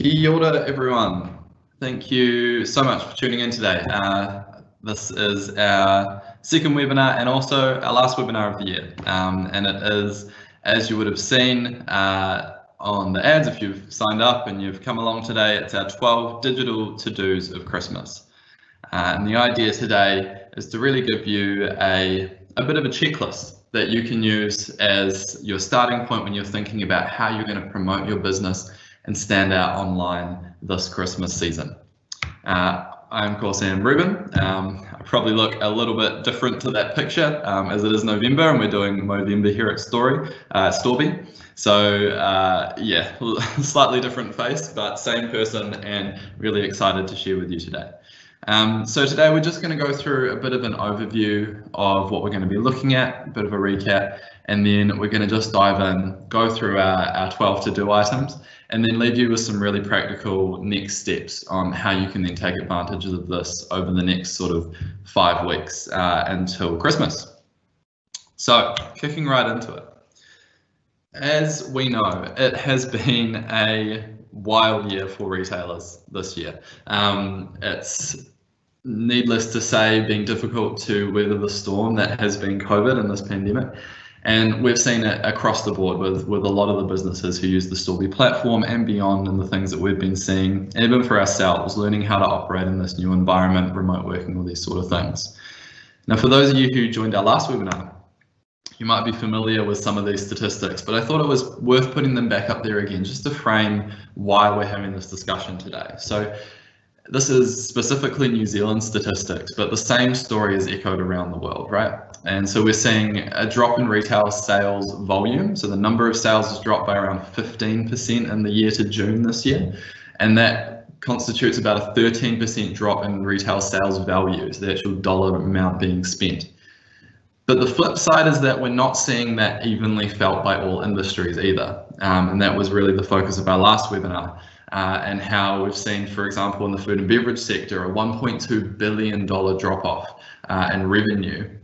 Kia ora, everyone. Thank you so much for tuning in today. This is our second webinar and also our last webinar of the year. And it is, as you would have seen on the ads, if you've signed up and you've come along today, it's our 12 digital to-dos of Christmas. And the idea today is to really give you a bit of a checklist that you can use as your starting point when you're thinking about how you're going to promote your business and stand out online this Christmas season. I'm, of course, Sam Rubin. I probably look a little bit different to that picture as it is November and we're doing Movember here at Storby. So yeah, slightly different face, but same person, and really excited to share with you today. So today we're just going to go through a bit of an overview of what we're going to be looking at, a bit of a recap, and then we're going to just dive in, go through our 12 to-do items, and then leave you with some really practical next steps on how you can then take advantage of this over the next sort of 5 weeks until Christmas. So kicking right into it. As we know, it has been a wild year for retailers this year. It's needless to say been difficult to weather the storm that has been COVID and this pandemic. And we've seen it across the board with a lot of the businesses who use the Storby platform and beyond, and the things that we've been seeing, even for ourselves, learning how to operate in this new environment, remote working, all these sort of things. Now, for those of you who joined our last webinar, you might be familiar with some of these statistics, but I thought it was worth putting them back up there again, just to frame why we're having this discussion today. So this is specifically New Zealand statistics, but the same story is echoed around the world, right? And so we're seeing a drop in retail sales volume. So the number of sales has dropped by around 15% in the year to June this year. And that constitutes about a 13% drop in retail sales values, the actual dollar amount being spent. But the flip side is that we're not seeing that evenly felt by all industries either. And that was really the focus of our last webinar. And how we've seen, for example, in the food and beverage sector, a $1.2 billion drop-off in revenue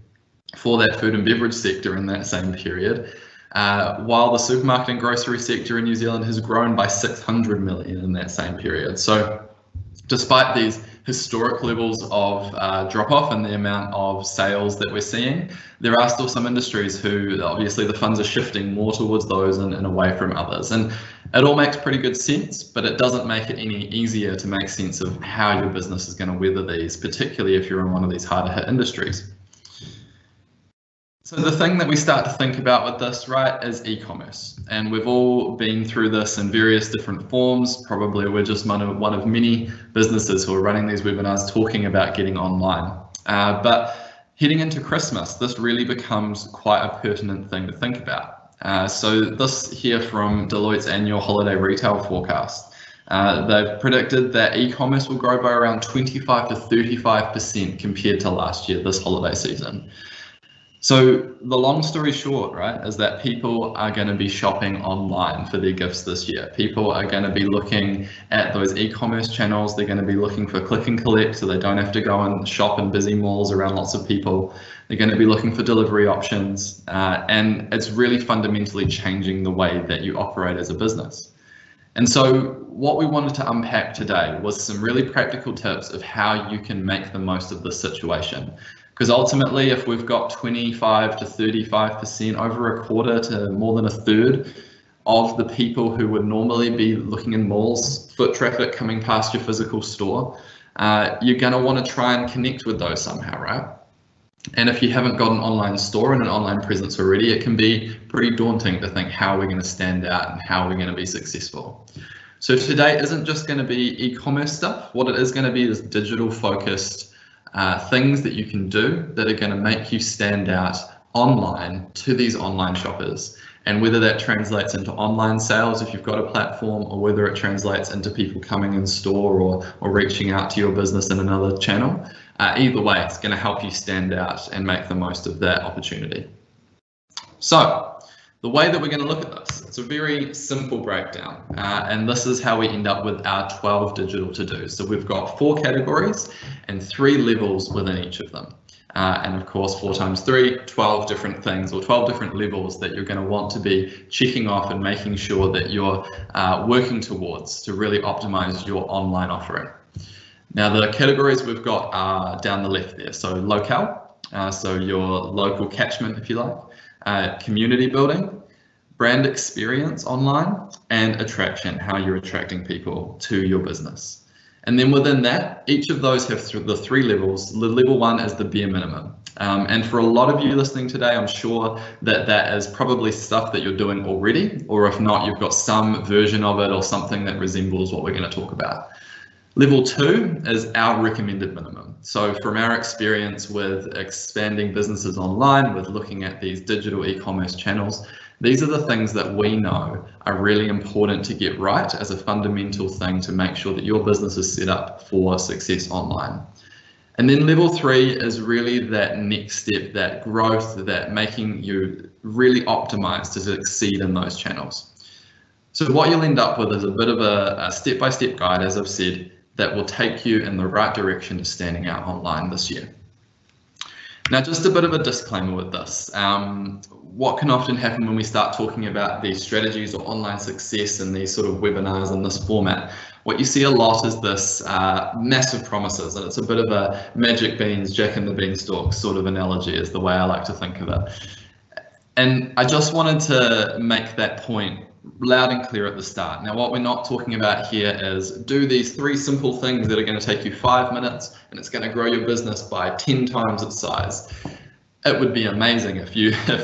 for that food and beverage sector in that same period, while the supermarket and grocery sector in New Zealand has grown by 600 million in that same period. So despite these historic levels of drop-off and the amount of sales that we're seeing, there are still some industries who obviously the funds are shifting more towards those and away from others. And it all makes pretty good sense, but it doesn't make it any easier to make sense of how your business is going to weather these, particularly if you're in one of these harder hit industries. So the thing that we start to think about with this, right, is e-commerce. And we've all been through this in various different forms. Probably we're just one of many businesses who are running these webinars talking about getting online. But heading into Christmas, this really becomes quite a pertinent thing to think about. So this here from Deloitte's annual holiday retail forecast. They've predicted that e-commerce will grow by around 25 to 35% compared to last year, this holiday season. So the long story short, right, is that people are going to be shopping online for their gifts this year. People are going to be looking at those e-commerce channels. They're going to be looking for click and collect, so they don't have to go and shop in busy malls around lots of people. They're going to be looking for delivery options, and it's really fundamentally changing the way that you operate as a business. And so what we wanted to unpack today was some really practical tips of how you can make the most of this situation. Because ultimately, if we've got 25 to 35%, over a quarter to more than a third of the people who would normally be looking in malls, foot traffic coming past your physical store, you're going to want to try and connect with those somehow, right? And if you haven't got an online store and an online presence already, it can be pretty daunting to think how we're going to stand out and how we're going to be successful. So today isn't just going to be e-commerce stuff. What it is going to be is digital focused things that you can do that are going to make you stand out online to these online shoppers. And whether that translates into online sales if you've got a platform, or whether it translates into people coming in store or reaching out to your business in another channel, either way, it's going to help you stand out and make the most of that opportunity. So the way that we're going to look at this, it's a very simple breakdown, and this is how we end up with our 12 digital to-dos. So we've got 4 categories and 3 levels within each of them. and of course 4 times 3, 12 different things, or 12 different levels that you're going to want to be checking off and making sure that you're working towards to really optimize your online offering. Now the categories we've got are down the left there. So locale, so your local catchment, if you like, community building, brand experience online, and attraction, how you're attracting people to your business. And then within that, each of those have the 3 levels. The level 1 is the bare minimum. And for a lot of you listening today, I'm sure that that is probably stuff that you're doing already, or if not, you've got some version of it or something that resembles what we're going to talk about. Level 2 is our recommended minimum. So from our experience with expanding businesses online, with looking at these digital e-commerce channels, these are the things that we know are really important to get right as a fundamental thing to make sure that your business is set up for success online. And then level 3 is really that next step, that growth, that making you really optimize to succeed in those channels. So what you'll end up with is a bit of a step-by-step guide, as I've said, that will take you in the right direction to standing out online this year. Now, just a bit of a disclaimer with this. What can often happen when we start talking about these strategies or online success and these sort of webinars in this format, what you see a lot is this massive promises, and it's a bit of a magic beans, Jack and the Beanstalk sort of analogy is the way I like to think of it. And I just wanted to make that point loud and clear at the start. Now, what we're not talking about here is do these 3 simple things that are going to take you 5 minutes and it's going to grow your business by 10 times its size. It would be amazing if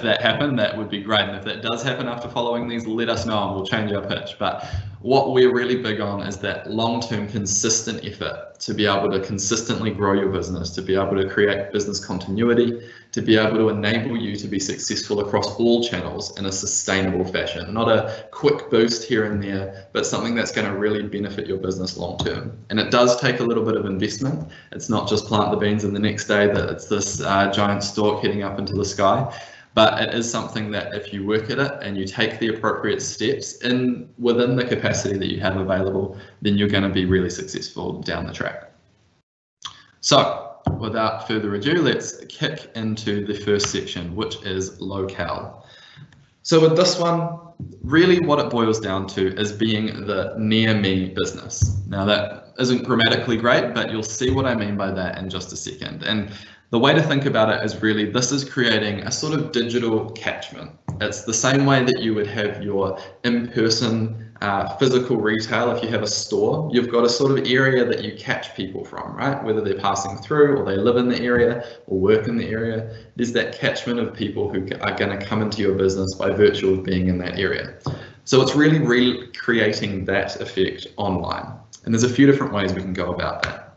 that happened. That would be great. And if that does happen after following these, let us know and we'll change our pitch. But what we're really big on is that long-term consistent effort to be able to consistently grow your business, to be able to create business continuity, to be able to enable you to be successful across all channels in a sustainable fashion, not a quick boost here and there, but something that's going to really benefit your business long term. And it does take a little bit of investment. It's not just plant the beans and the next day that it's this giant stalk heading up into the sky. But it is something that if you work at it and you take the appropriate steps within the capacity that you have available, then you're going to be really successful down the track. So without further ado, let's kick into the first section, which is locale. So with this one, really what it boils down to is being the near me business. Now that isn't grammatically great, but you'll see what I mean by that in just a second. And the way to think about it is really this is creating a sort of digital catchment. It's the same way that you would have your in-person physical retail. If you have a store, you've got a sort of area that you catch people from, right? Whether they're passing through or they live in the area or work in the area, there's that catchment of people who are going to come into your business by virtue of being in that area. So it's really recreating that effect online. And there's a few different ways we can go about that.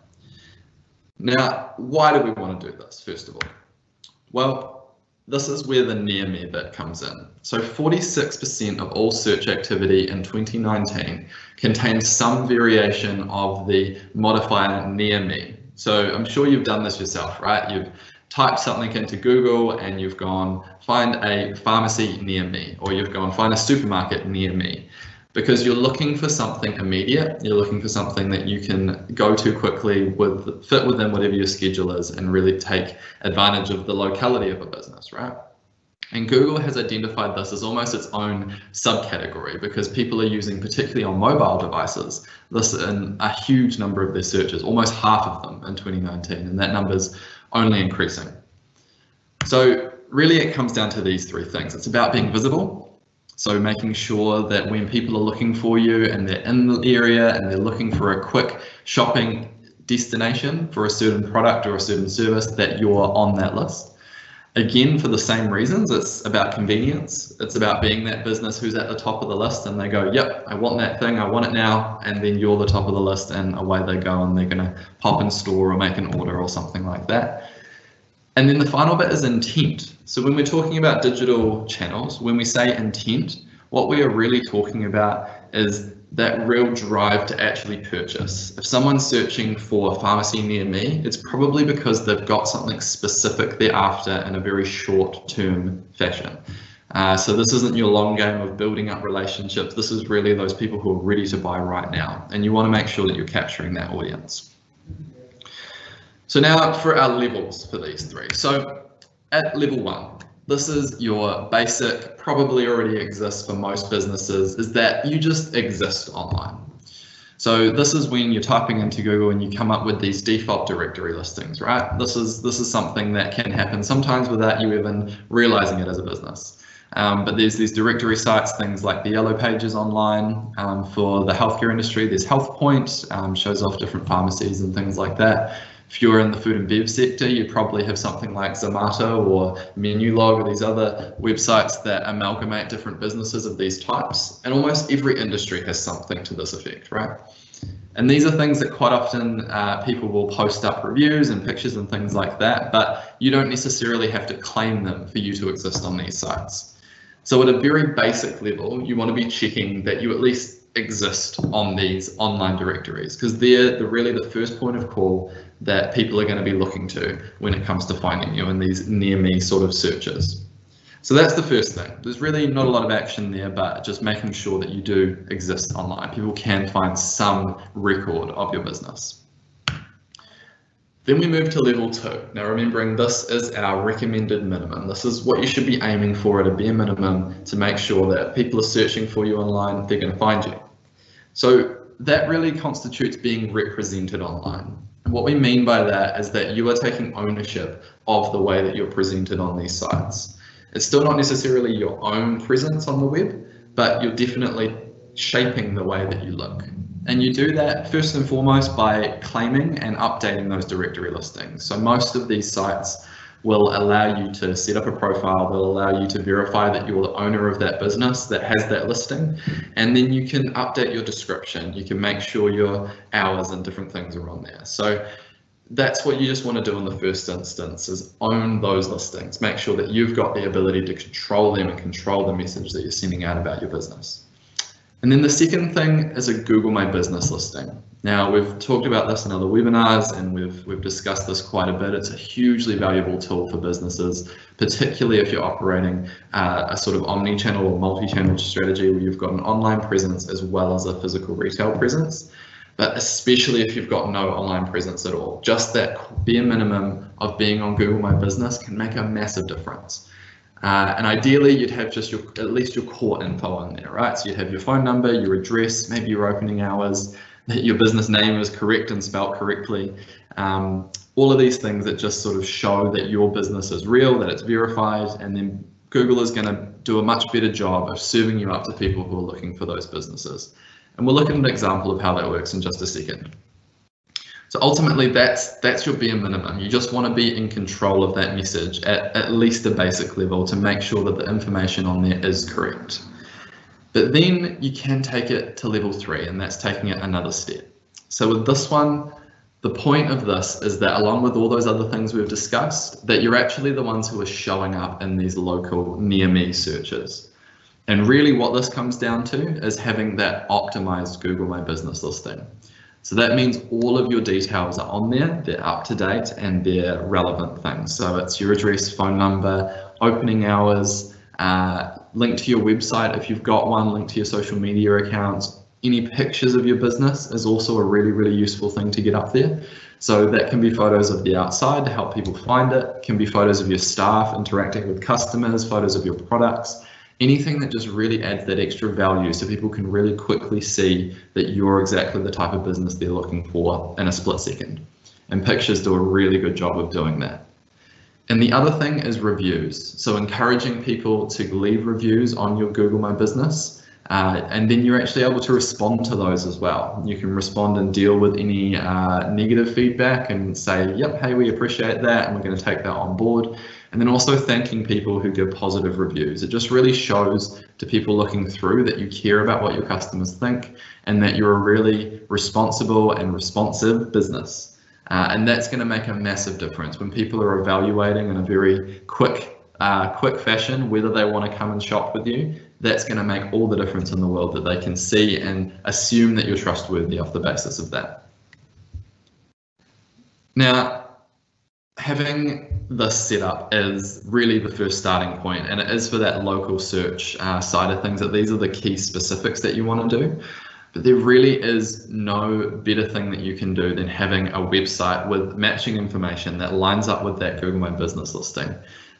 Now, why do we want to do this, first of all? Well, this is where the near me bit comes in. So 46% of all search activity in 2019 contained some variation of the modifier near me. So I'm sure you've done this yourself, right? You've typed something into Google and you've gone, find a pharmacy near me, or you've gone, find a supermarket near me. Because you're looking for something immediate, you're looking for something that you can go to quickly, fit within whatever your schedule is, and really take advantage of the locality of a business, right? And Google has identified this as almost its own subcategory because people are using, particularly on mobile devices, this in a huge number of their searches, almost half of them in 2019, and that number's only increasing. So really it comes down to these 3 things. It's about being visible. So making sure that when people are looking for you and they're in the area and they're looking for a quick shopping destination for a certain product or a certain service, that you're on that list. Again, for the same reasons, it's about convenience. It's about being that business who's at the top of the list and they go, yep, I want that thing, I want it now. And then you're the top of the list and away they go and they're going to pop in store or make an order or something like that. And then the final bit is intent. So when we're talking about digital channels, when we say intent, what we are really talking about is that real drive to actually purchase. If someone's searching for a pharmacy near me, it's probably because they've got something specific they're after in a very short-term fashion. So this isn't your long game of building up relationships. This is really those people who are ready to buy right now. And you want to make sure that you're capturing that audience. So now for our levels for these three. So at level 1, this is your basic, probably already exists for most businesses, is that you just exist online. So this is when you're typing into Google and you come up with these default directory listings, right? This is something that can happen sometimes without you even realizing it as a business. But there's these directory sites, things like the Yellow Pages online for the healthcare industry. There's HealthPoint, shows off different pharmacies and things like that. If you're in the food and bev sector, you probably have something like Zomato or Menulog or these other websites that amalgamate different businesses of these types. And almost every industry has something to this effect, right? And these are things that quite often people will post up reviews and pictures and things like that, but you don't necessarily have to claim them for you to exist on these sites. So at a very basic level, you want to be checking that you at least exist on these online directories, because they're really the first point of call that people are going to be looking to when it comes to finding you in these near me sort of searches. So that's the first thing. There's really not a lot of action there, but just making sure that you do exist online. People can find some record of your business. Then we move to level 2. Now remembering this is our recommended minimum. This is what you should be aiming for at a bare minimum to make sure that if people are searching for you online, they're going to find you. So that really constitutes being represented online. And what we mean by that is that you are taking ownership of the way that you're presented on these sites. It's still not necessarily your own presence on the web, but you're definitely shaping the way that you look. And you do that first and foremost by claiming and updating those directory listings. So most of these sites will allow you to set up a profile, they'll allow you to verify that you're the owner of that business that has that listing, and then you can update your description. You can make sure your hours and different things are on there. So that's what you just want to do in the first instance, is own those listings. Make sure that you've got the ability to control them and control the message that you're sending out about your business. And then the second thing is a Google My Business listing. Now we've talked about this in other webinars and we've discussed this quite a bit. It's a hugely valuable tool for businesses, particularly if you're operating a sort of omni-channel or multi-channel strategy where you've got an online presence as well as a physical retail presence. But especially if you've got no online presence at all, just that bare minimum of being on Google My Business can make a massive difference. And ideally, you'd have just at least your core info on there, right? So you'd have your phone number, your address, maybe your opening hours, that your business name is correct and spelled correctly. All of these things that just sort of show that your business is real, that it's verified, and then Google is going to do a much better job of serving you up to people who are looking for those businesses. And we'll look at an example of how that works in just a second. So ultimately, that's your bare minimum. You just want to be in control of that message at least a basic level to make sure that the information on there is correct. But then you can take it to level 3, and that's taking it another step. So with this one, the point of this is that along with all those other things we've discussed, that you're actually the ones who are showing up in these local near me searches. And really what this comes down to is having that optimized Google My Business listing. So that means all of your details are on there, they're up to date, and they're relevant things. So it's your address, phone number, opening hours, link to your website if you've got one, link to your social media accounts. Any pictures of your business is also a really, really useful thing to get up there. So that can be photos of the outside to help people find it, can be photos of your staff interacting with customers, photos of your products. Anything that just really adds that extra value so people can really quickly see that you're exactly the type of business they're looking for in a split second. And pictures do a really good job of doing that. And the other thing is reviews. So encouraging people to leave reviews on your Google My Business. And then you're actually able to respond to those as well. You can respond and deal with any negative feedback and say, yep, hey, we appreciate that, and we're going to take that on board. And then also thanking people who give positive reviews. It just really shows to people looking through that you care about what your customers think and that you're a really responsible and responsive business. And that's going to make a massive difference when people are evaluating in a very quick fashion whether they want to come and shop with you. That's going to make all the difference in the world, that they can see and assume that you're trustworthy off the basis of that. Now, having this set up is really the first starting point, and it is for that local search side of things, that these are the key specifics that you want to do. But there really is no better thing that you can do than having a website with matching information that lines up with that Google My Business listing.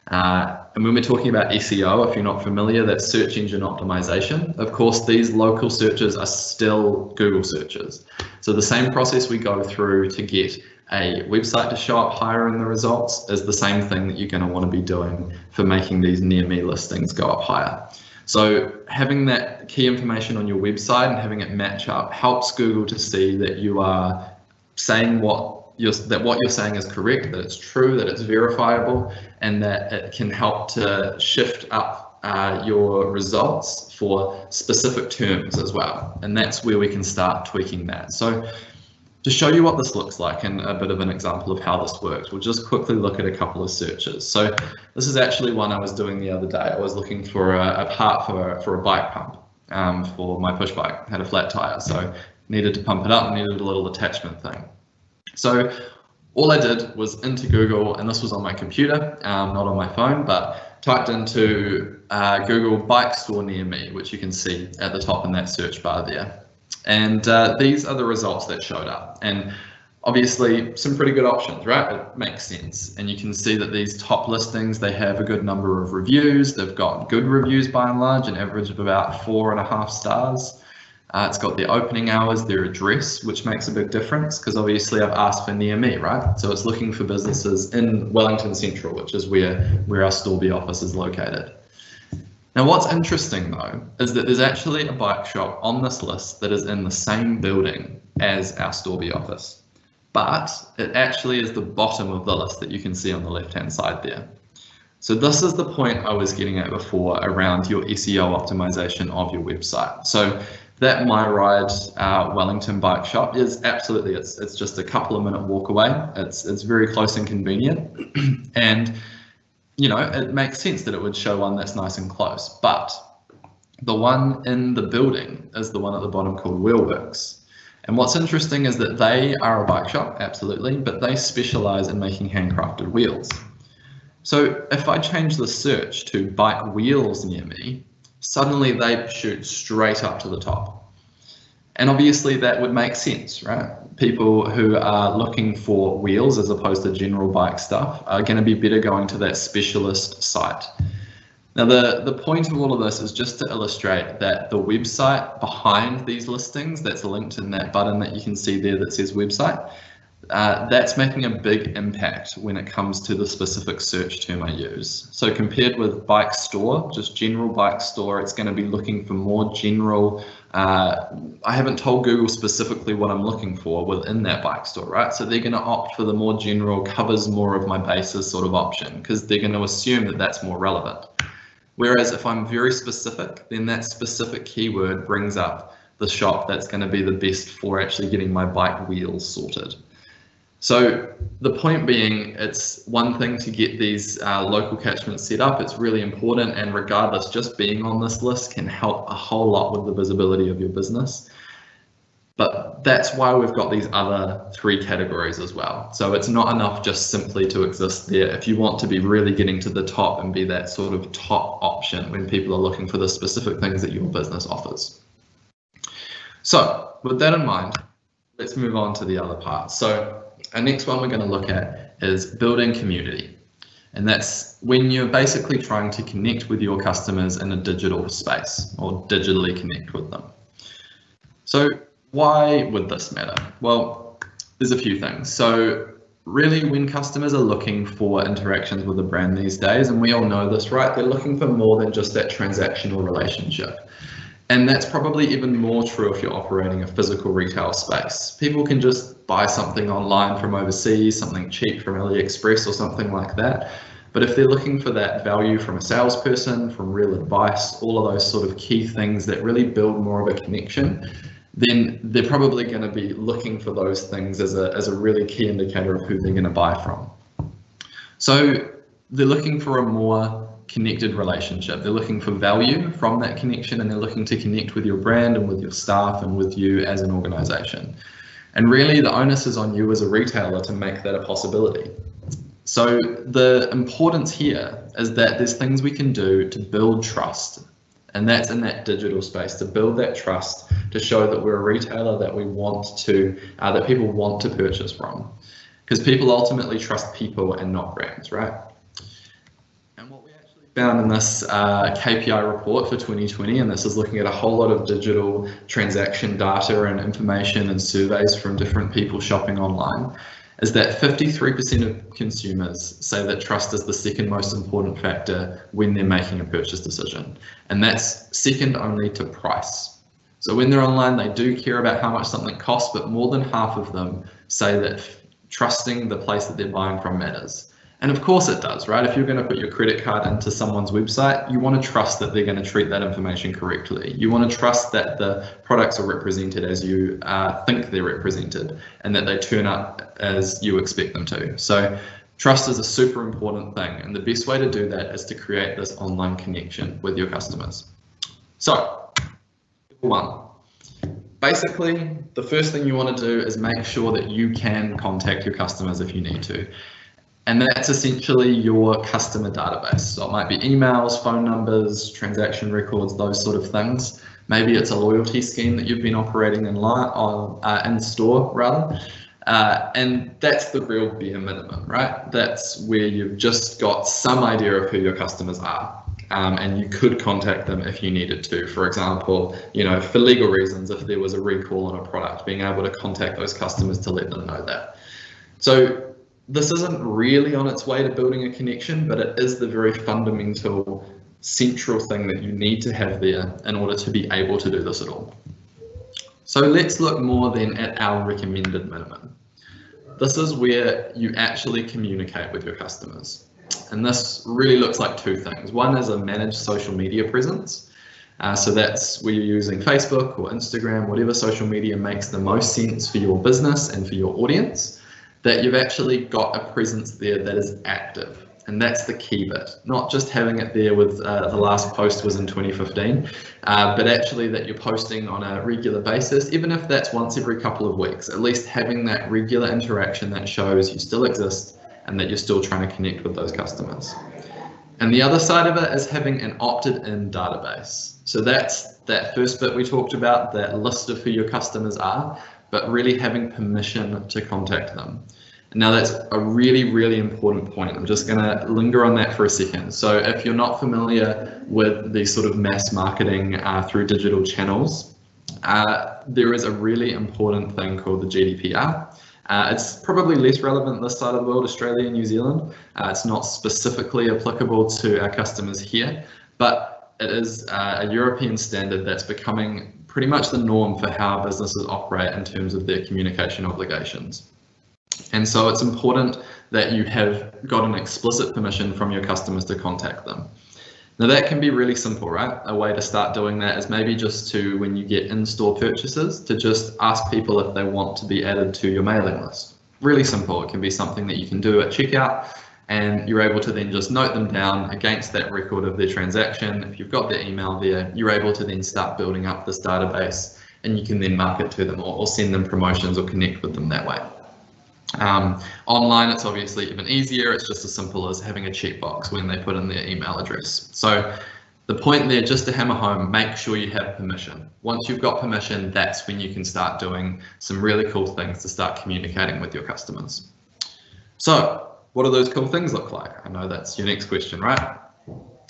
And when we're talking about SEO, if you're not familiar, that's search engine optimization. Of course, these local searches are still Google searches. So the same process we go through to get a website to show up higher in the results is the same thing that you're going to want to be doing for making these near me listings go up higher. So having that key information on your website and having it match up helps Google to see that you are saying what you're saying is correct, that it's true, that it's verifiable, and that it can help to shift up your results for specific terms as well. And that's where we can start tweaking that. So to show you what this looks like and a bit of an example of how this works, we'll just quickly look at a couple of searches. So this is actually one I was doing the other day. I was looking for a part for a bike pump for my push bike. Had a flat tire, so needed to pump it up, needed a little attachment thing. So all I did was into Google, and this was on my computer, not on my phone, but typed into Google bike store near me, which you can see at the top in that search bar there. And these are the results that showed up. And obviously some pretty good options, right? It makes sense. And you can see that these top listings, they have a good number of reviews. They've got good reviews by and large, an average of about 4.5 stars. It's got their opening hours, their address, which makes a big difference because obviously I've asked for near me, right? So it's looking for businesses in Wellington Central, which is where our Stawby office is located. Now, what's interesting though, is that there's actually a bike shop on this list that is in the same building as our Stawby office, but it actually is the bottom of the list that you can see on the left-hand side there. So this is the point I was getting at before around your SEO optimization of your website. So that My Ride Wellington bike shop is absolutely, it's just a couple of minute walk away. It's very close and convenient. And you know, it makes sense that it would show one that's nice and close, but the one in the building is the one at the bottom called Wheelworks. And what's interesting is that they are a bike shop, absolutely, but they specialize in making handcrafted wheels. So if I change the search to bike wheels near me, suddenly they shoot straight up to the top. And obviously that would make sense, right? People who are looking for wheels as opposed to general bike stuff are going to be better going to that specialist site. Now, the point of all of this is just to illustrate that the website behind these listings, that's linked in that button that you can see there that says website, that's making a big impact when it comes to the specific search term I use. So compared with bike store, just general bike store, it's going to be looking for more general. I haven't told Google specifically what I'm looking for within that bike store, right? So they're going to opt for the more general, covers more of my bases sort of option because they're going to assume that that's more relevant. Whereas if I'm very specific, then that specific keyword brings up the shop that's going to be the best for actually getting my bike wheels sorted. So the point being, it's one thing to get these local catchments set up. It's really important, and regardless, just being on this list can help a whole lot with the visibility of your business. But that's why we've got these other 3 categories as well. So it's not enough just simply to exist there. If you want to be really getting to the top and be that sort of top option when people are looking for the specific things that your business offers. So with that in mind, let's move on to the other part. So our next one we're going to look at is building community. And that's when you're basically trying to connect with your customers in a digital space or digitally connect with them. So why would this matter? Well, there's a few things. So really when customers are looking for interactions with a brand these days, and we all know this, right? They're looking for more than just that transactional relationship. And that's probably even more true if you're operating a physical retail space. People can just buy something online from overseas, something cheap from AliExpress or something like that. But if they're looking for that value from a salesperson, from real advice, all of those sort of key things that really build more of a connection, then they're probably going to be looking for those things as a really key indicator of who they're going to buy from. So they're looking for a more connected relationship. They're looking for value from that connection, and they're looking to connect with your brand and with your staff and with you as an organization. And really the onus is on you as a retailer to make that a possibility. So the importance here is that there's things we can do to build trust And that's in that digital space, to build that trust, to show that we're a retailer that we want to, that people want to purchase from. Because people ultimately trust people and not brands, right? And what we actually found in this KPI report for 2020, and this is looking at a whole lot of digital transaction data and information and surveys from different people shopping online, is that 53% of consumers say that trust is the second most important factor when they're making a purchase decision. And that's second only to price. So when they're online, they do care about how much something costs, but more than half of them say that trusting the place that they're buying from matters. And of course it does, right? If you're going to put your credit card into someone's website, you want to trust that they're going to treat that information correctly. You want to trust that the products are represented as you think they're represented, and that they turn up as you expect them to. So trust is a super important thing, and the best way to do that is to create this online connection with your customers. So, one. Basically, the first thing you want to do is make sure that you can contact your customers if you need to. And that's essentially your customer database. So it might be emails, phone numbers, transaction records, those sort of things. Maybe it's a loyalty scheme that you've been operating in store rather. And that's the real bare minimum, right? That's where you've just got some idea of who your customers are. And you could contact them if you needed to. For example, for legal reasons, if there was a recall on a product, being able to contact those customers to let them know that. So this isn't really on its way to building a connection, but it is the very fundamental, central thing that you need to have there in order to be able to do this at all. So let's look more then at our recommended minimum. This is where you actually communicate with your customers. And this really looks like two things. One is a managed social media presence. So that's where you're using Facebook or Instagram, whatever social media makes the most sense for your business and for your audience, that you've actually got a presence there that is active. And that's the key bit, not just having it there with the last post was in 2015, but actually that you're posting on a regular basis, even if that's once every couple of weeks, at least having that regular interaction that shows you still exist and that you're still trying to connect with those customers. And the other side of it is having an opted-in database. So that's that first bit we talked about, that list of who your customers are, but really having permission to contact them. Now that's a really, really important point. I'm just going to linger on that for a second. So if you're not familiar with the sort of mass marketing through digital channels, there is a really important thing called the GDPR. It's probably less relevant this side of the world, Australia and New Zealand. It's not specifically applicable to our customers here, but it is a European standard that's becoming pretty much the norm for how businesses operate in terms of their communication obligations. And so it's important that you have got an explicit permission from your customers to contact them. Now that can be really simple, right? A way to start doing that is maybe just to, when you get in-store purchases, to just ask people if they want to be added to your mailing list. Really simple. It can be something that you can do at checkout, and you're able to then just note them down against that record of their transaction. If you've got their email there, you're able to then start building up this database, and you can then market to them or send them promotions or connect with them that way. Online, it's obviously even easier. It's just as simple as having a checkbox when they put in their email address. So the point there, just to hammer home, make sure you have permission. Once you've got permission, that's when you can start doing some really cool things to start communicating with your customers. So what do those cool things look like? I know that's your next question, right?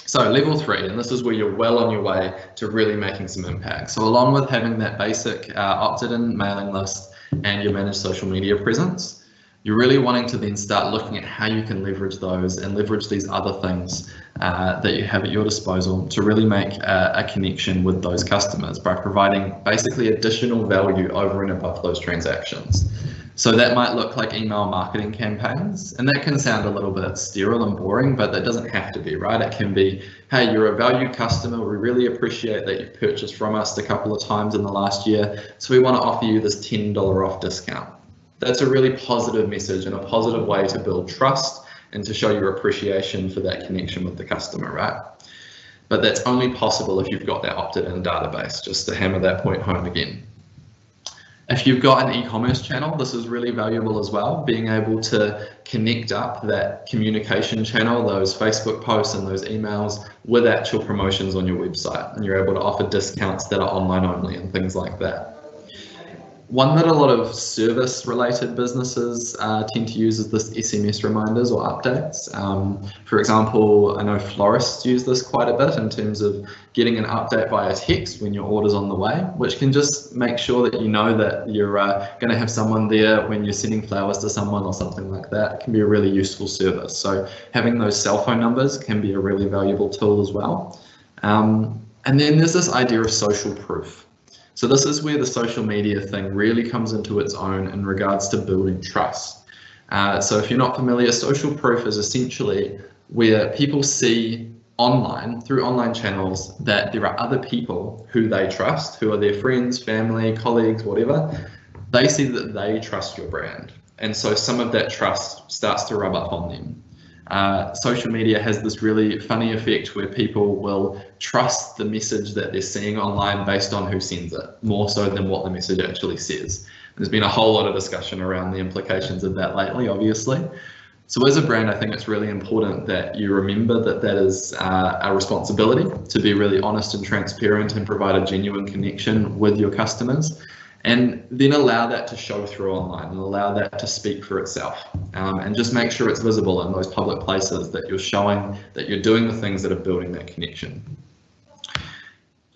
So level 3, and this is where you're well on your way to really making some impact. So along with having that basic opted-in mailing list and your managed social media presence, you're really wanting to then start looking at how you can leverage those and leverage these other things that you have at your disposal to really make a connection with those customers by providing basically additional value over and above those transactions. So that might look like email marketing campaigns, and that can sound a little bit sterile and boring, but that doesn't have to be, right? It can be, hey, you're a valued customer. We really appreciate that you've purchased from us a couple of times in the last year, so we want to offer you this $10 off discount. That's a really positive message and a positive way to build trust and to show your appreciation for that connection with the customer, right? But that's only possible if you've got that opted-in database, just to hammer that point home again. If you've got an e-commerce channel, this is really valuable as well, being able to connect up that communication channel, those Facebook posts and those emails, with actual promotions on your website, and you're able to offer discounts that are online only and things like that. One that a lot of service-related businesses tend to use is this SMS reminders or updates. For example, I know florists use this quite a bit in terms of getting an update via text when your order's on the way, which can just make sure that you know that you're going to have someone there when you're sending flowers to someone or something like that. It can be a really useful service. So having those cell phone numbers can be a really valuable tool as well. And then there's this idea of social proof. So this is where the social media thing really comes into its own in regards to building trust. So if you're not familiar, social proof is essentially where people see online, through online channels, that there are other people who they trust, who are their friends, family, colleagues, whatever. They see that they trust your brand. And so some of that trust starts to rub up on them. Social media has this really funny effect where people will trust the message that they're seeing online based on who sends it, more so than what the message actually says. There's been a whole lot of discussion around the implications of that lately, obviously. So as a brand, I think it's really important that you remember that that is a responsibility to be really honest and transparent and provide a genuine connection with your customers. And then allow that to show through online and allow that to speak for itself, and just make sure it's visible in those public places, that you're showing that you're doing the things that are building that connection.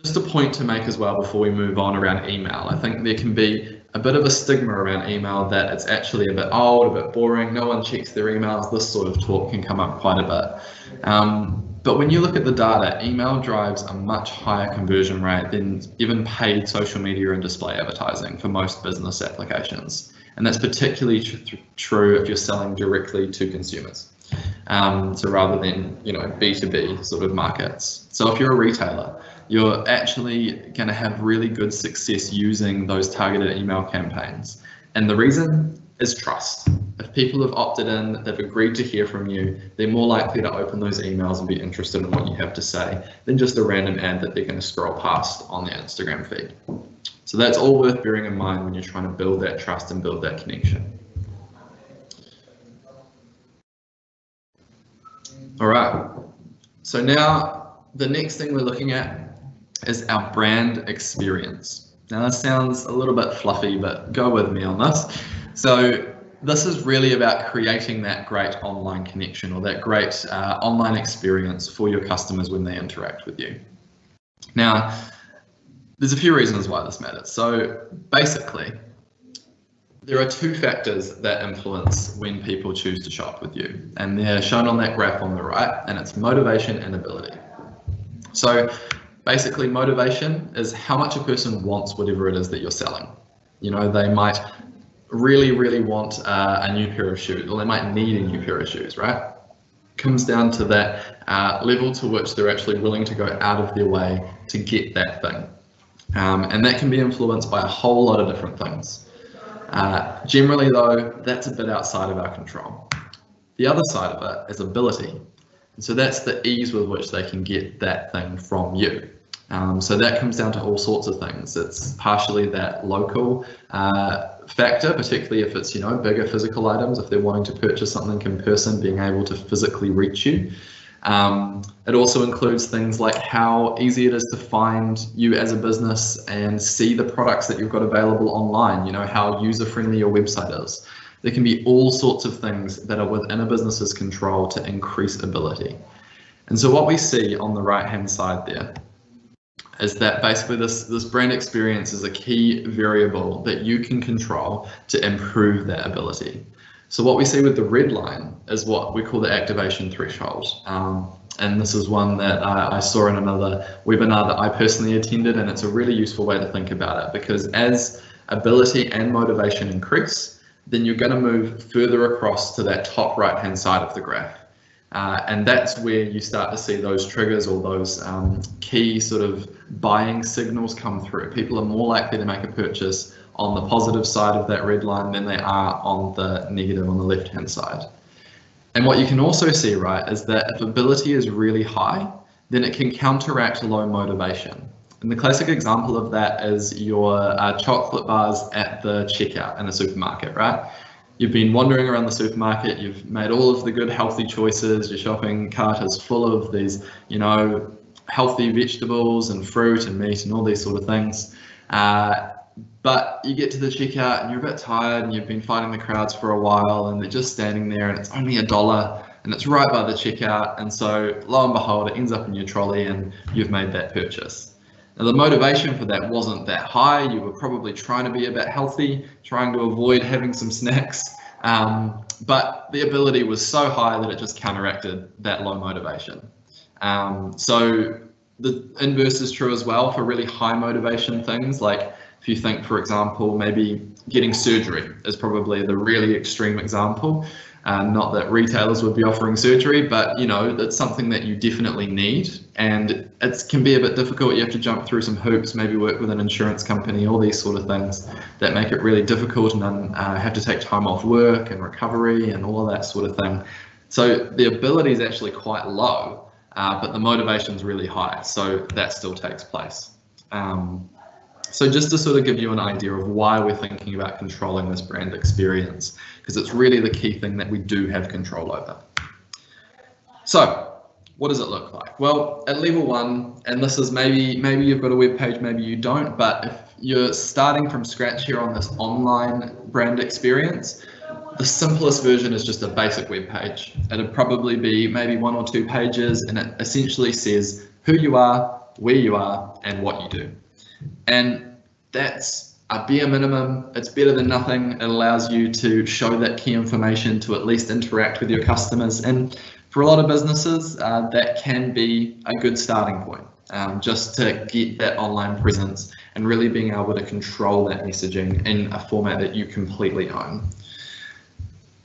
Just a point to make as well before we move on around email. I think there can be a bit of a stigma around email that it's actually a bit old, a bit boring, no one checks their emails. This sort of talk can come up quite a bit. But when you look at the data, email drives a much higher conversion rate than even paid social media and display advertising for most business applications. And that's particularly true if you're selling directly to consumers. So rather than, B2B sort of markets. So if you're a retailer, you're actually going to have really good success using those targeted email campaigns. And the reason is trust. If people have opted in, they've agreed to hear from you, they're more likely to open those emails and be interested in what you have to say than just a random ad that they're going to scroll past on their Instagram feed. So that's all worth bearing in mind when you're trying to build that trust and build that connection. All right, so now the next thing we're looking at is our brand experience. Now that sounds a little bit fluffy, but go with me on this. So this is really about creating that great online connection or that great online experience for your customers when they interact with you. Now, there's a few reasons why this matters. So basically, there are two factors that influence when people choose to shop with you, and they're shown on that graph on the right, and it's motivation and ability. So basically, motivation is how much a person wants whatever it is that you're selling. They might really want a new pair of shoes, or they might need a new pair of shoes, right? It comes down to that level to which they're actually willing to go out of their way to get that thing. And that can be influenced by a whole lot of different things. Generally though, that's a bit outside of our control. The other side of it is ability. And so that's the ease with which they can get that thing from you. So that comes down to all sorts of things. It's partially that local factor, particularly if it's bigger physical items, if they're wanting to purchase something in person, being able to physically reach you. It also includes things like how easy it is to find you as a business and see the products that you've got available online, how user-friendly your website is. There can be all sorts of things that are within a business's control to increase ability. And so what we see on the right-hand side there is that basically this brand experience is a key variable that you can control to improve that ability. So what we see with the red line is what we call the activation threshold. And this is one that I saw in another webinar that I personally attended, and it's a really useful way to think about it, because as ability and motivation increase, then you're going to move further across to that top right-hand side of the graph. And that's where you start to see those triggers or those key sort of buying signals come through. People are more likely to make a purchase on the positive side of that red line than they are on the negative on the left-hand side. And what you can also see, right, is that if ability is really high, then it can counteract low motivation. And the classic example of that is your chocolate bars at the checkout in a supermarket, right? You've been wandering around the supermarket, you've made all of the good healthy choices, your shopping cart is full of these, you know, healthy vegetables and fruit and meat and all these sort of things. But you get to the checkout and you're a bit tired and you've been fighting the crowds for a while and they're just standing there and it's only $1 and it's right by the checkout. And so lo and behold, it ends up in your trolley and you've made that purchase. Now, the motivation for that wasn't that high. You were probably trying to be a bit healthy, trying to avoid having some snacks, but the ability was so high that it just counteracted that low motivation. So the inverse is true as well for really high motivation things. Like if you think, for example, maybe getting surgery is probably the really extreme example. Not that retailers would be offering surgery, but you know, that's something that you definitely need, and it can be a bit difficult. You have to jump through some hoops, maybe work with an insurance company, all these sort of things that make it really difficult, and have to take time off work and recovery and all of that sort of thing. So the ability is actually quite low, but the motivation is really high, so that still takes place. So just to sort of give you an idea of why we're thinking about controlling this brand experience, because it's really the key thing that we do have control over. So what does it look like? Well, at level 1, and this is maybe you've got a web page, maybe you don't, but if you're starting from scratch here on this online brand experience, the simplest version is just a basic web page. It'd probably be maybe 1 or 2 pages, and it essentially says who you are, where you are, and what you do. And that's a bare minimum. It's better than nothing. It allows you to show that key information, to at least interact with your customers. And for a lot of businesses, that can be a good starting point, just to get that online presence and really being able to control that messaging in a format that you completely own.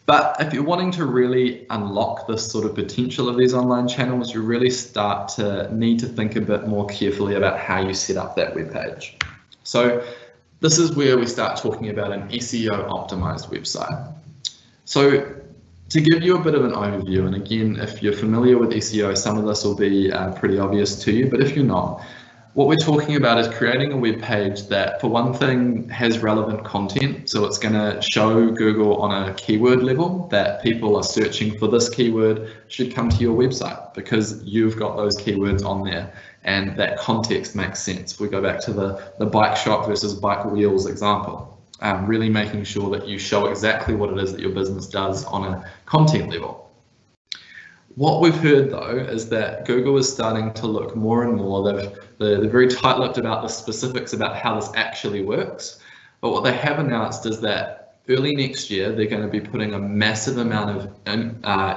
But if you're wanting to really unlock this sort of potential of these online channels, you really start to need to think a bit more carefully about how you set up that web page. So this is where we start talking about an SEO optimized website. So to give you a bit of an overview, and again, if you're familiar with SEO, some of this will be pretty obvious to you, but if you're not, what we're talking about is creating a web page that, for one thing, has relevant content. So it's going to show Google on a keyword level that people are searching for this keyword should come to your website because you've got those keywords on there, and that context makes sense. We go back to the bike shop versus bike wheels example, really making sure that you show exactly what it is that your business does on a content level. What we've heard though is that Google is starting to look more and more, they're very tight-lipped about the specifics about how this actually works, but what they have announced is that early next year they're going to be putting a massive amount of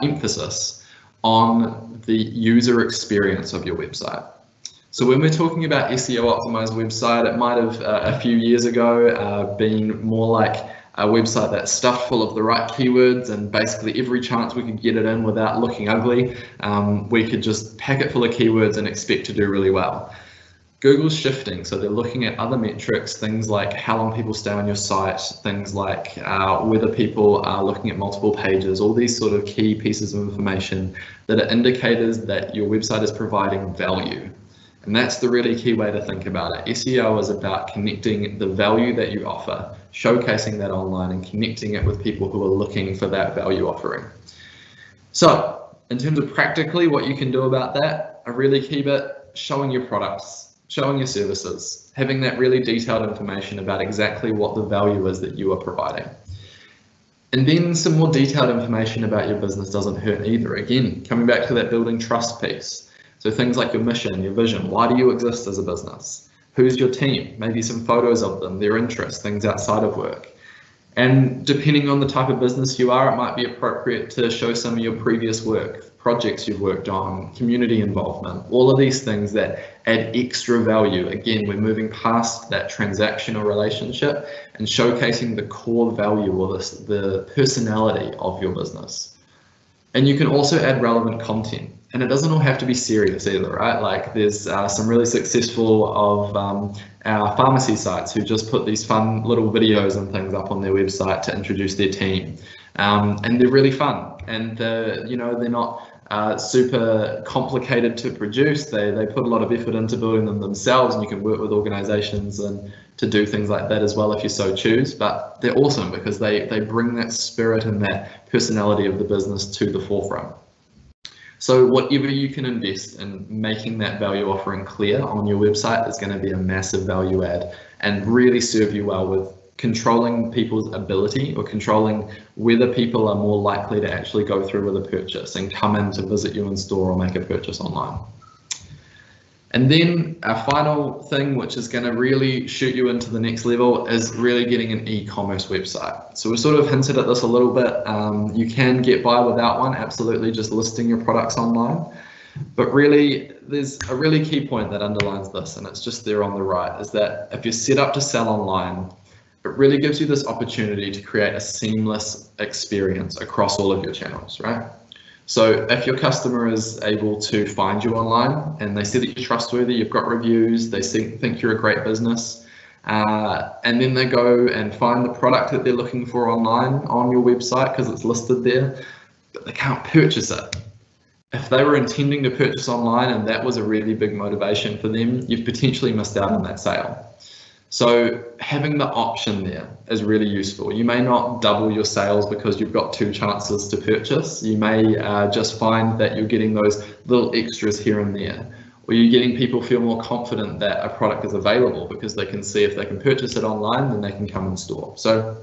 emphasis on the user experience of your website. So when we're talking about SEO optimized website, it might have a few years ago been more like a website that's stuffed full of the right keywords, and basically every chance we could get it in without looking ugly, we could just pack it full of keywords and expect to do really well. Google's shifting, so they're looking at other metrics, things like how long people stay on your site, things like whether people are looking at multiple pages, all these sort of key pieces of information that are indicators that your website is providing value. And that's the really key way to think about it. SEO is about connecting the value that you offer, showcasing that online and connecting it with people who are looking for that value offering. So in terms of practically what you can do about that, a really key bit, showing your products, showing your services, having that really detailed information about exactly what the value is that you are providing. And then some more detailed information about your business doesn't hurt either. Again, coming back to that building trust piece. So things like your mission, your vision, why do you exist as a business? Who's your team? Maybe some photos of them, their interests, things outside of work. And depending on the type of business you are, it might be appropriate to show some of your previous work, projects you've worked on, community involvement, all of these things that add extra value. Again, we're moving past that transactional relationship and showcasing the core value or the personality of your business. And you can also add relevant content. And it doesn't all have to be serious either, right? Like there's some really successful of our pharmacy sites who just put these fun little videos and things up on their website to introduce their team. And they're really fun. And you know, they're not super complicated to produce. They put a lot of effort into building them themselves, and you can work with organizations and to do things like that as well if you so choose. But they're awesome because they bring that spirit and that personality of the business to the forefront. So whatever you can invest in making that value offering clear on your website is going to be a massive value add and really serve you well with controlling people's ability or controlling whether people are more likely to actually go through with a purchase and come in to visit you in store or make a purchase online. And then our final thing, which is going to really shoot you into the next level, is really getting an e-commerce website. So we sort of hinted at this a little bit. You can get by without one, absolutely, just listing your products online. But really, there's a really key point that underlines this, and it's just there on the right, is that if you're set up to sell online, it really gives you this opportunity to create a seamless experience across all of your channels, right? So if your customer is able to find you online and they see that you're trustworthy, you've got reviews, they think you're a great business, and then they go and find the product that they're looking for online on your website because it's listed there, but they can't purchase it. If they were intending to purchase online and that was a really big motivation for them, you've potentially missed out on that sale. So having the option there is really useful. You may not double your sales because you've got 2 chances to purchase. You may just find that you're getting those little extras here and there, or you're getting people feel more confident that a product is available because they can see if they can purchase it online, then they can come in store. So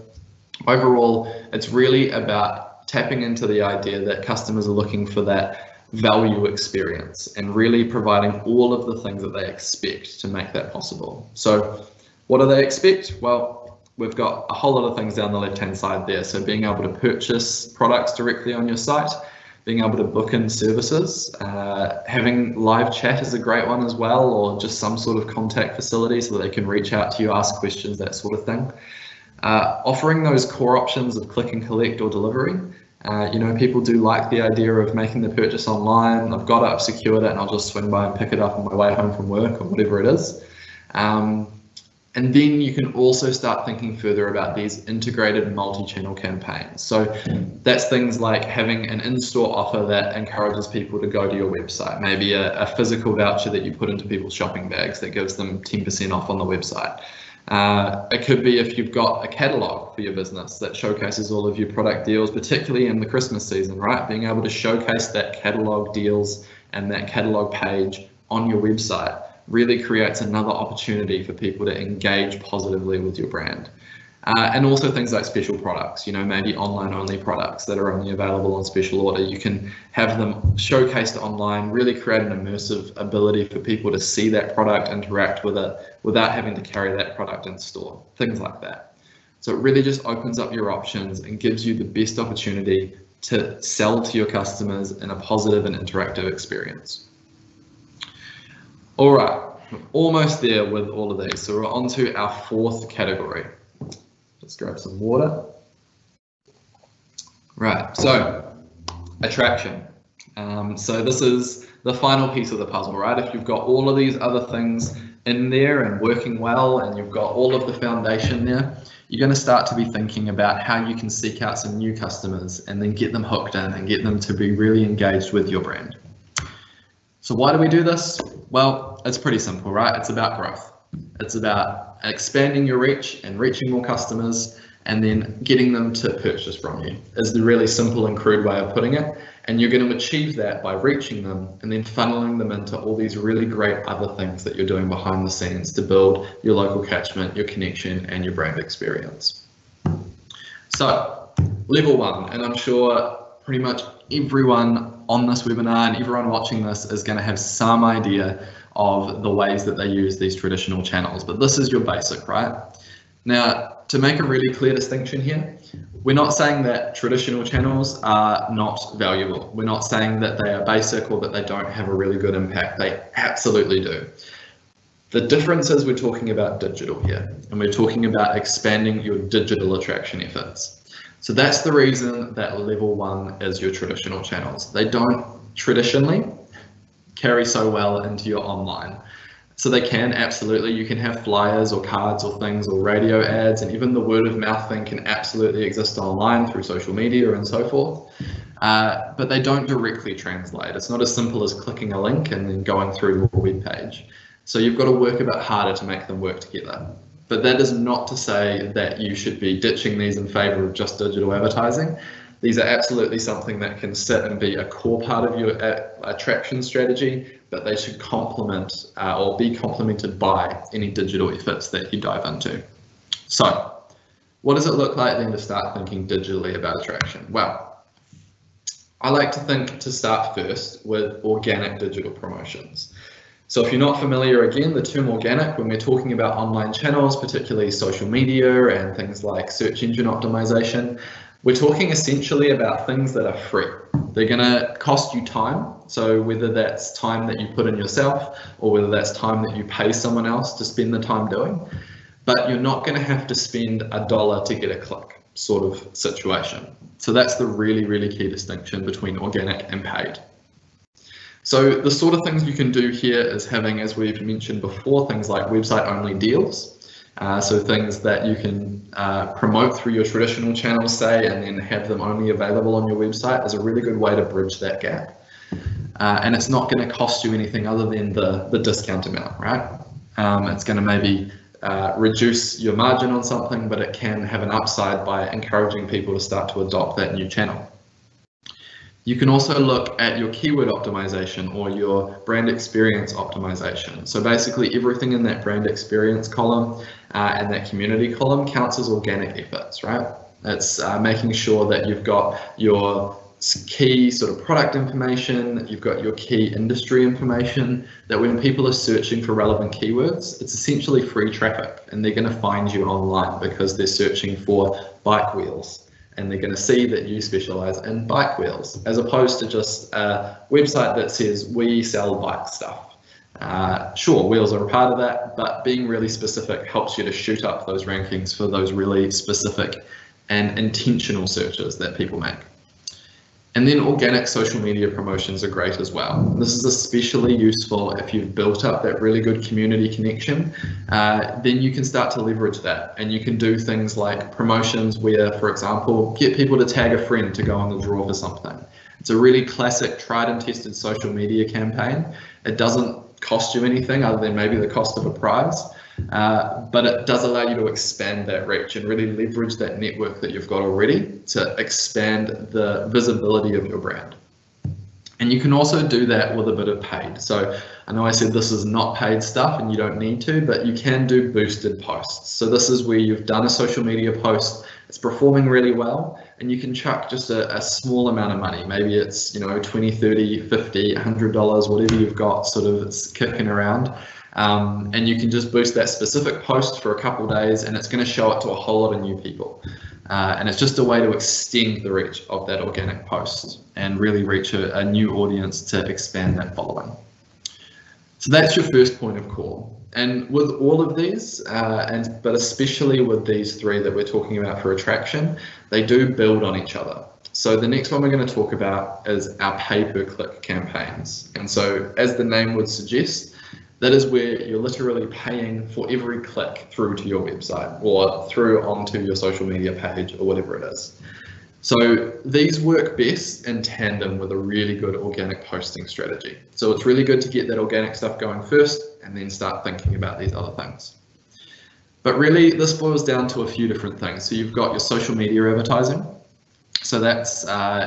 overall, it's really about tapping into the idea that customers are looking for that value experience and really providing all of the things that they expect to make that possible. So what do they expect? Well, we've got a whole lot of things down the left-hand side there. So being able to purchase products directly on your site, being able to book in services, having live chat is a great one as well, or just some sort of contact facility so that they can reach out to you, ask questions, that sort of thing. Offering those core options of click and collect or delivery. You know, people do like the idea of making the purchase online. I've got it, I've secured it, and I'll just swing by and pick it up on my way home from work or whatever it is. And then you can also start thinking further about these integrated multi-channel campaigns. So that's things like having an in-store offer that encourages people to go to your website, maybe a physical voucher that you put into people's shopping bags that gives them 10% off on the website. It could be if you've got a catalog for your business that showcases all of your product deals, particularly in the Christmas season, right? Being able to showcase that catalog deals and that catalog page on your website really creates another opportunity for people to engage positively with your brand. And also things like special products, you know, maybe online only products that are only available on special order. You can have them showcased online, really create an immersive ability for people to see that product, interact with it without having to carry that product in store, things like that. So it really just opens up your options and gives you the best opportunity to sell to your customers in a positive and interactive experience. All right, we're almost there with all of these. So we're on to our 4th category. Let's grab some water. Right, so attraction. So this is the final piece of the puzzle, right? If you've got all of these other things in there and working well, and you've got all of the foundation there, you're going to start to be thinking about how you can seek out some new customers and then get them hooked in and get them to be really engaged with your brand. So why do we do this? Well, it's pretty simple, right? It's about growth. It's about expanding your reach and reaching more customers and then getting them to purchase from you is the really simple and crude way of putting it. And you're going to achieve that by reaching them and then funneling them into all these really great other things that you're doing behind the scenes to build your local catchment, your connection, and your brand experience. So level 1, and I'm sure pretty much everyone on this webinar and everyone watching this is going to have some idea of the ways that they use these traditional channels, but this is your basic, right? Now, to make a really clear distinction here, we're not saying that traditional channels are not valuable. We're not saying that they are basic or that they don't have a really good impact. They absolutely do. The difference is we're talking about digital here, and we're talking about expanding your digital attraction efforts. So that's the reason that level 1 is your traditional channels. They don't traditionally carry so well into your online. So they can, absolutely, you can have flyers or cards or things or radio ads, and even the word of mouth thing can absolutely exist online through social media and so forth. but they don't directly translate. It's not as simple as clicking a link and then going through your web page. So you've got to work a bit harder to make them work together. But that is not to say that you should be ditching these in favor of just digital advertising. These are absolutely something that can sit and be a core part of your attraction strategy, but they should complement or be complemented by any digital efforts that you dive into. So what does it look like then to start thinking digitally about attraction? Well, I like to think to start first with organic digital promotions. So if you're not familiar, again, the term organic, when we're talking about online channels, particularly social media and things like search engine optimization, we're talking essentially about things that are free. They're going to cost you time. So whether that's time that you put in yourself or whether that's time that you pay someone else to spend the time doing, but you're not going to have to spend $1 to get a click sort of situation. So that's the really, really key distinction between organic and paid. So the sort of things you can do here is having, as we've mentioned before, things like website only deals. So things that you can promote through your traditional channels, say, and then have them only available on your website is a really good way to bridge that gap. And it's not going to cost you anything other than the discount amount, right? It's going to maybe reduce your margin on something, but it can have an upside by encouraging people to start to adopt that new channel. You can also look at your keyword optimization or your brand experience optimization. So basically everything in that brand experience column and that community column counts as organic efforts, right? It's making sure that you've got your key sort of product information, you've got your key industry information, that when people are searching for relevant keywords, it's essentially free traffic and they're going to find you online because they're searching for bike wheels. And they're going to see that you specialize in bike wheels, as opposed to just a website that says we sell bike stuff. Sure, wheels are a part of that, but being really specific helps you to shoot up those rankings for those really specific and intentional searches that people make. And then organic social media promotions are great as well. This is especially useful if you've built up that really good community connection. Then you can start to leverage that, and you can do things like promotions where, for example, get people to tag a friend to go on the draw for something. It's a really classic tried and tested social media campaign. It doesn't cost you anything other than maybe the cost of a prize. But it does allow you to expand that reach and really leverage that network that you've got already to expand the visibility of your brand. And you can also do that with a bit of paid. So I know I said this is not paid stuff and you don't need to, but you can do boosted posts. So this is where you've done a social media post, it's performing really well, and you can chuck just a small amount of money. Maybe it's, you know, 20, 30, 50, $100, whatever you've got sort of kicking around. And you can just boost that specific post for a couple of days and it's going to show it to a whole lot of new people. And it's just a way to extend the reach of that organic post and really reach a new audience to expand that following. So that's your first point of call. And with all of these, but especially with these three that we're talking about for attraction, they do build on each other. So the next one we're going to talk about is our pay-per-click campaigns. And so as the name would suggest, that is where you're literally paying for every click through to your website or through onto your social media page or whatever it is. So these work best in tandem with a really good organic posting strategy. So it's really good to get that organic stuff going first and then start thinking about these other things. But really this boils down to a few different things. So you've got your social media advertising. So that's,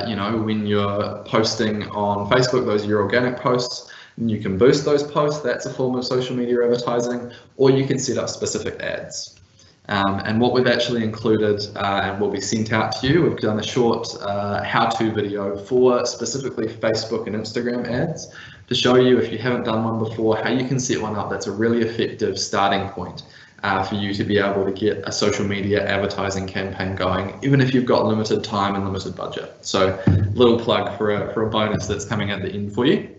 you know, when you're posting on Facebook, those are your organic posts. And you can boost those posts, that's a form of social media advertising, or you can set up specific ads. And what we've actually included and will be sent out to you, we've done a short how-to video for specifically Facebook and Instagram ads to show you, if you haven't done one before, how you can set one up that's a really effective starting point for you to be able to get a social media advertising campaign going, even if you've got limited time and limited budget. So little plug for a bonus that's coming at the end for you.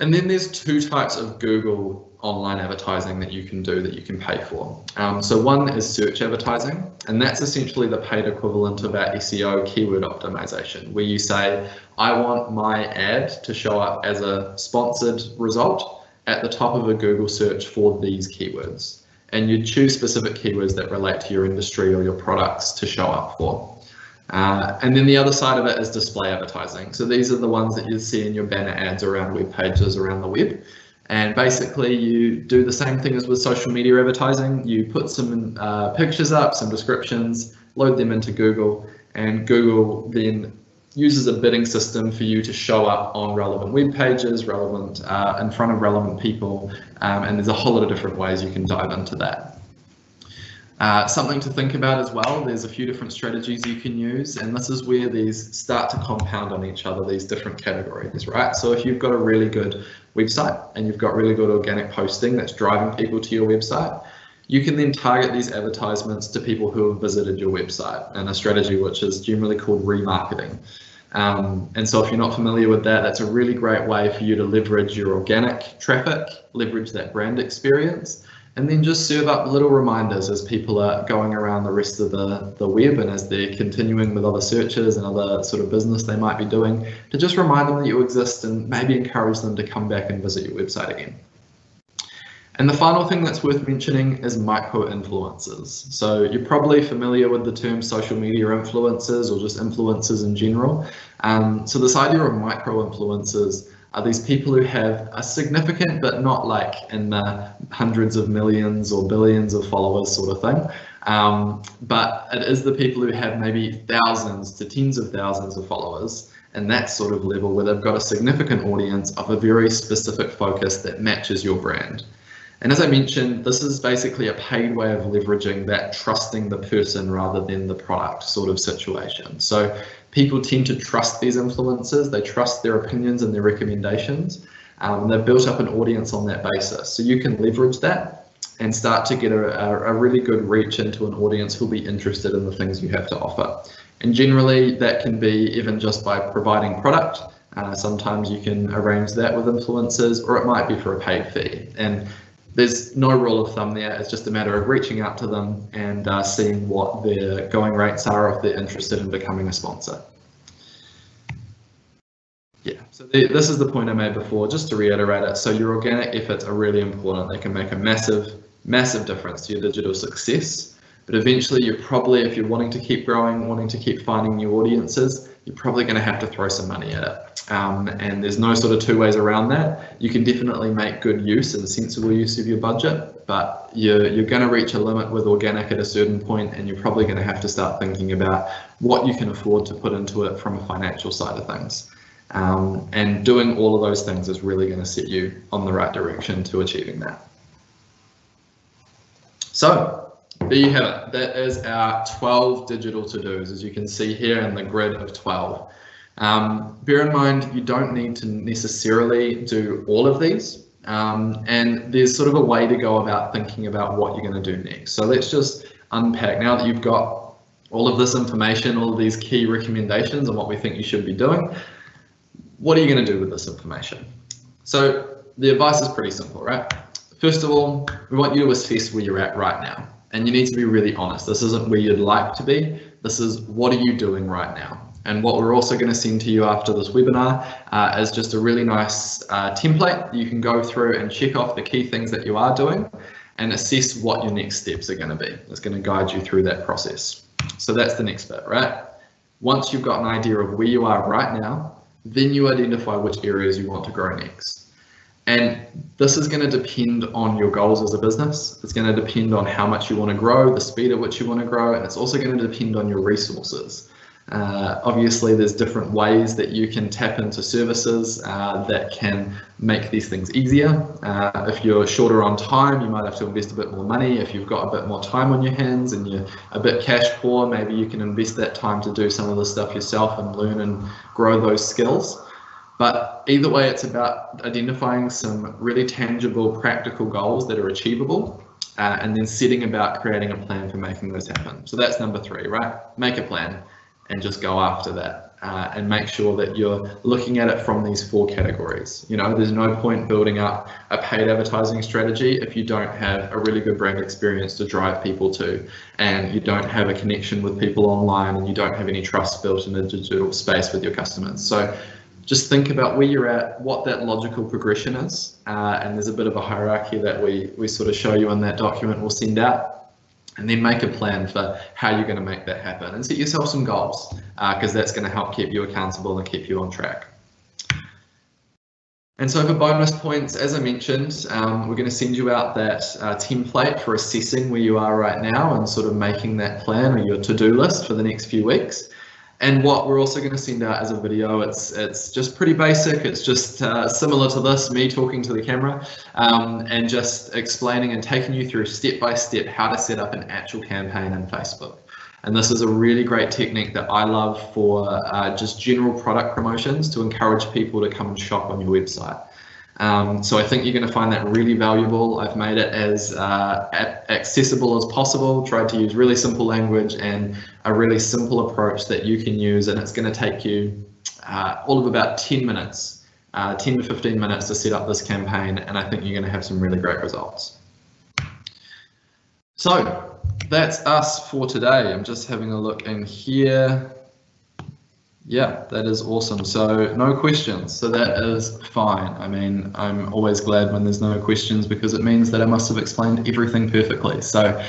And then there's two types of Google online advertising that you can do that you can pay for. So one is search advertising, and that's essentially the paid equivalent of our SEO keyword optimization, where you say, I want my ad to show up as a sponsored result at the top of a Google search for these keywords. And you choose specific keywords that relate to your industry or your products to show up for. And then the other side of it is display advertising. So these are the ones that you see in your banner ads around web pages around the web. And basically you do the same thing as with social media advertising. You put some pictures up, some descriptions, load them into Google, and Google then uses a bidding system for you to show up on relevant web pages, relevant in front of relevant people, and there's a whole lot of different ways you can dive into that. Something to think about as well, there's a few different strategies you can use, and this is where these start to compound on each other, these different categories, right? So if you've got a really good website and you've got really good organic posting that's driving people to your website, you can then target these advertisements to people who have visited your website, and a strategy which is generally called remarketing. And so if you're not familiar with that, that's a really great way for you to leverage your organic traffic, leverage that brand experience, and then just serve up little reminders as people are going around the rest of the web and as they're continuing with other searches and other sort of business they might be doing, to just remind them that you exist and maybe encourage them to come back and visit your website again. And the final thing that's worth mentioning is micro-influencers. So you're probably familiar with the term social media influencers or just influencers in general. So this idea of micro-influencers are these people who have a significant, but not like in the hundreds of millions or billions of followers sort of thing. But it is the people who have maybe thousands to tens of thousands of followers and that sort of level where they've got a significant audience of a very specific focus that matches your brand. And as I mentioned, this is basically a paid way of leveraging that trusting the person rather than the product sort of situation. So people tend to trust these influencers, they trust their opinions and their recommendations, and they've built up an audience on that basis. So you can leverage that and start to get a really good reach into an audience who'll be interested in the things you have to offer. And generally that can be even just by providing product. Sometimes you can arrange that with influencers, or it might be for a paid fee. And there's no rule of thumb there. It's just a matter of reaching out to them and seeing what their going rates are if they're interested in becoming a sponsor. Yeah, so this is the point I made before, just to reiterate it. So your organic efforts are really important. They can make a massive, massive difference to your digital success. But eventually you're probably, if you're wanting to keep growing, wanting to keep finding new audiences, you're probably going to have to throw some money at it. And there's no sort of two ways around that. You can definitely make good use and sensible use of your budget, but you're going to reach a limit with organic at a certain point, and you're probably going to have to start thinking about what you can afford to put into it from a financial side of things. And doing all of those things is really going to set you on the right direction to achieving that. So there you have it. That is our 12 digital to-dos, as you can see here in the grid of 12. Bear in mind, you don't need to necessarily do all of these, and there's sort of a way to go about thinking about what you're going to do next. So let's just unpack, now that you've got all of this information, all of these key recommendations on what we think you should be doing, what are you going to do with this information? So the advice is pretty simple, right? First of all, we want you to assess where you're at right now, and you need to be really honest. This isn't where you'd like to be. This is what are you doing right now? And what we're also going to send to you after this webinar is just a really nice template you can go through and check off the key things that you are doing and assess what your next steps are going to be. It's going to guide you through that process. So that's the next bit, right? Once you've got an idea of where you are right now, then you identify which areas you want to grow next. And this is going to depend on your goals as a business. It's going to depend on how much you want to grow, the speed at which you want to grow, and it's also going to depend on your resources. Obviously, there's different ways that you can tap into services that can make these things easier. If you're shorter on time, you might have to invest a bit more money. If you've got a bit more time on your hands and you're a bit cash poor, maybe you can invest that time to do some of the stuff yourself and learn and grow those skills. But either way, it's about identifying some really tangible, practical goals that are achievable, and then setting about creating a plan for making those happen. So that's number 3, right? Make a plan and just go after that, and make sure that you're looking at it from these 4 categories. You know, there's no point building up a paid advertising strategy if you don't have a really good brand experience to drive people to, and you don't have a connection with people online, and you don't have any trust built in the digital space with your customers. So just think about where you're at, what that logical progression is, and there's a bit of a hierarchy that we sort of show you in that document we'll send out. and then make a plan for how you're going to make that happen, and set yourself some goals, because that's going to help keep you accountable and keep you on track. And so for bonus points, as I mentioned, we're going to send you out that template for assessing where you are right now and sort of making that plan or your to-do list for the next few weeks. And what we're also going to send out as a video, it's just pretty basic. It's just similar to this, me talking to the camera, and just explaining and taking you through step by step how to set up an actual campaign in Facebook. And this is a really great technique that I love for just general product promotions to encourage people to come and shop on your website. So I think you're going to find that really valuable. I've made it as accessible as possible, tried to use really simple language and a really simple approach that you can use, and it's going to take you all of about 10 minutes, 10 to 15 minutes to set up this campaign, and I think you're going to have some really great results. So that's us for today. I'm just having a look in here. Yeah, that is awesome. So no questions, so that is fine. I mean, I'm always glad when there's no questions because it means that I must have explained everything perfectly. So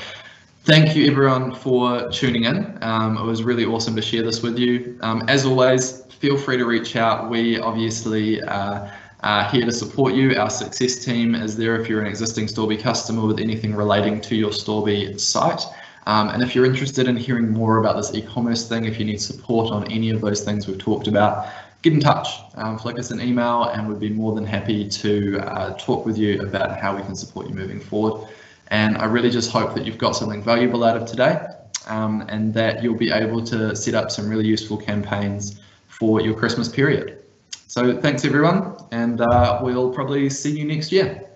thank you everyone for tuning in. It was really awesome to share this with you. As always, feel free to reach out. We obviously are here to support you. Our success team is there if you're an existing Storby customer with anything relating to your Storby site. And if you're interested in hearing more about this e-commerce thing, if you need support on any of those things we've talked about, get in touch, flick us an email, and we'd be more than happy to talk with you about how we can support you moving forward. And I really just hope that you've got something valuable out of today, and that you'll be able to set up some really useful campaigns for your Christmas period. So thanks everyone, and we'll probably see you next year.